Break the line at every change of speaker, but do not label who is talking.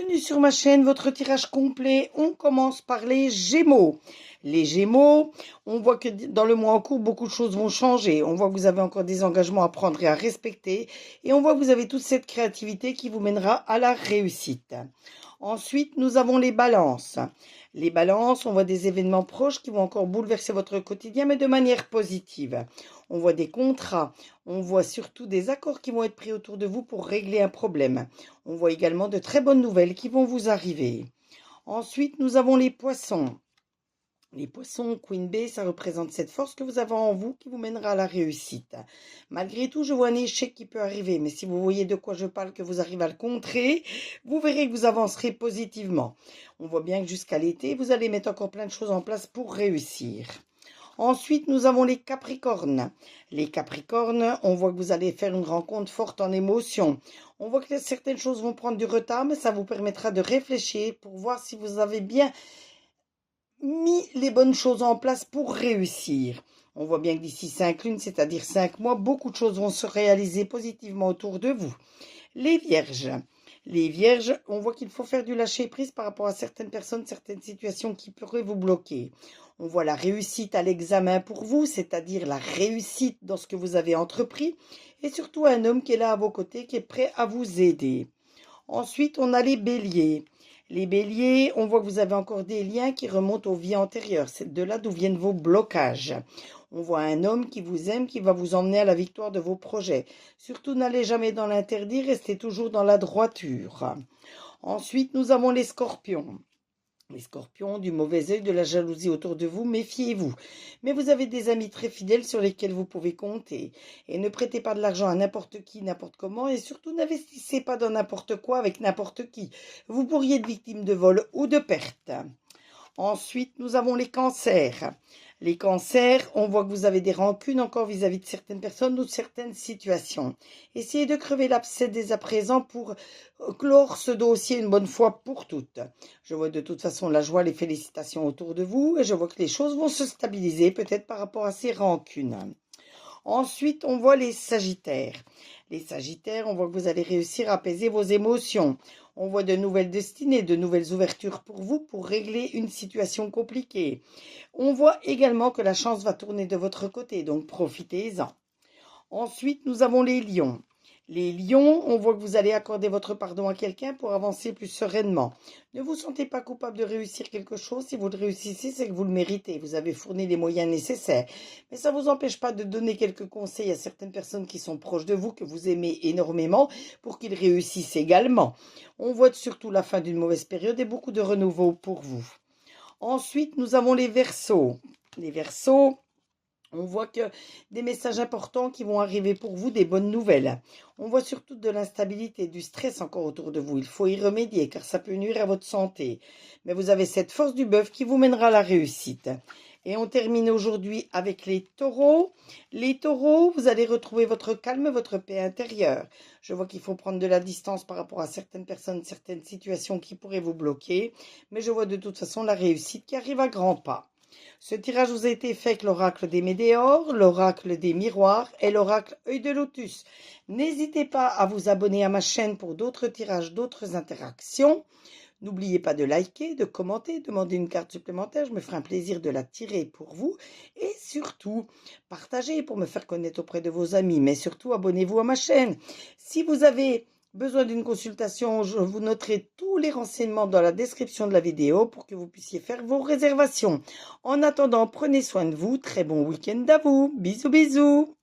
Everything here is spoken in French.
Bienvenue sur ma chaîne, votre tirage complet. On commence par les Gémeaux. Les Gémeaux, on voit que dans le mois en cours, beaucoup de choses vont changer. On voit que vous avez encore des engagements à prendre et à respecter. Et on voit que vous avez toute cette créativité qui vous mènera à la réussite. Ensuite, nous avons les Balances. Les Balances, on voit des événements proches qui vont encore bouleverser votre quotidien, mais de manière positive. On voit des contrats, on voit surtout des accords qui vont être pris autour de vous pour régler un problème. On voit également de très bonnes nouvelles qui vont vous arriver. Ensuite, nous avons les Poissons. Les Poissons, Queen Bee, ça représente cette force que vous avez en vous qui vous mènera à la réussite. Malgré tout, je vois un échec qui peut arriver, mais si vous voyez de quoi je parle, que vous arrivez à le contrer, vous verrez que vous avancerez positivement. On voit bien que jusqu'à l'été, vous allez mettre encore plein de choses en place pour réussir. Ensuite, nous avons les Capricornes. Les Capricornes, on voit que vous allez faire une rencontre forte en émotion. On voit que certaines choses vont prendre du retard, mais ça vous permettra de réfléchir pour voir si vous avez bien mis les bonnes choses en place pour réussir. On voit bien que d'ici 5 lunes, c'est-à-dire 5 mois, beaucoup de choses vont se réaliser positivement autour de vous. Les Vierges. Les Vierges, on voit qu'il faut faire du lâcher-prise par rapport à certaines personnes, certaines situations qui pourraient vous bloquer. On voit la réussite à l'examen pour vous, c'est-à-dire la réussite dans ce que vous avez entrepris, et surtout un homme qui est là à vos côtés, qui est prêt à vous aider. Ensuite, on a les Béliers. Les Béliers, on voit que vous avez encore des liens qui remontent aux vies antérieures. C'est de là d'où viennent vos blocages. On voit un homme qui vous aime, qui va vous emmener à la victoire de vos projets. Surtout, n'allez jamais dans l'interdit, restez toujours dans la droiture. Ensuite, nous avons les Scorpions. Les Scorpions, du mauvais œil, de la jalousie autour de vous, méfiez-vous. Mais vous avez des amis très fidèles sur lesquels vous pouvez compter. Et ne prêtez pas de l'argent à n'importe qui, n'importe comment. Et surtout, n'investissez pas dans n'importe quoi avec n'importe qui. Vous pourriez être victime de vol ou de perte. Ensuite, nous avons les Cancers. Les Cancers, on voit que vous avez des rancunes encore vis-à-vis de certaines personnes ou de certaines situations. Essayez de crever l'abcès dès à présent pour clore ce dossier une bonne fois pour toutes. Je vois de toute façon la joie, les félicitations autour de vous et je vois que les choses vont se stabiliser peut-être par rapport à ces rancunes. Ensuite, on voit les Sagittaires. Les Sagittaires, on voit que vous allez réussir à apaiser vos émotions. On voit de nouvelles destinées, de nouvelles ouvertures pour vous pour régler une situation compliquée. On voit également que la chance va tourner de votre côté, donc profitez-en. Ensuite, nous avons les Lions. Les Lions, on voit que vous allez accorder votre pardon à quelqu'un pour avancer plus sereinement. Ne vous sentez pas coupable de réussir quelque chose. Si vous le réussissez, c'est que vous le méritez. Vous avez fourni les moyens nécessaires. Mais ça ne vous empêche pas de donner quelques conseils à certaines personnes qui sont proches de vous, que vous aimez énormément, pour qu'ils réussissent également. On voit surtout la fin d'une mauvaise période et beaucoup de renouveau pour vous. Ensuite, nous avons les Verseaux. Les Verseaux, on voit que des messages importants qui vont arriver pour vous, des bonnes nouvelles. On voit surtout de l'instabilité, du stress encore autour de vous. Il faut y remédier car ça peut nuire à votre santé. Mais vous avez cette force du bœuf qui vous mènera à la réussite. Et on termine aujourd'hui avec les Taureaux. Les Taureaux, vous allez retrouver votre calme, votre paix intérieure. Je vois qu'il faut prendre de la distance par rapport à certaines personnes, certaines situations qui pourraient vous bloquer. Mais je vois de toute façon la réussite qui arrive à grands pas. Ce tirage vous a été fait avec l'oracle des Médéors, l'oracle des Miroirs et l'oracle Œil de Lotus. N'hésitez pas à vous abonner à ma chaîne pour d'autres tirages, d'autres interactions. N'oubliez pas de liker, de commenter, demander une carte supplémentaire. Je me ferai un plaisir de la tirer pour vous. Et surtout, partagez pour me faire connaître auprès de vos amis. Mais surtout, abonnez-vous à ma chaîne. Si vous avez besoin d'une consultation, je vous noterai tous les renseignements dans la description de la vidéo pour que vous puissiez faire vos réservations. En attendant, prenez soin de vous. Très bon week-end à vous. Bisous, bisous.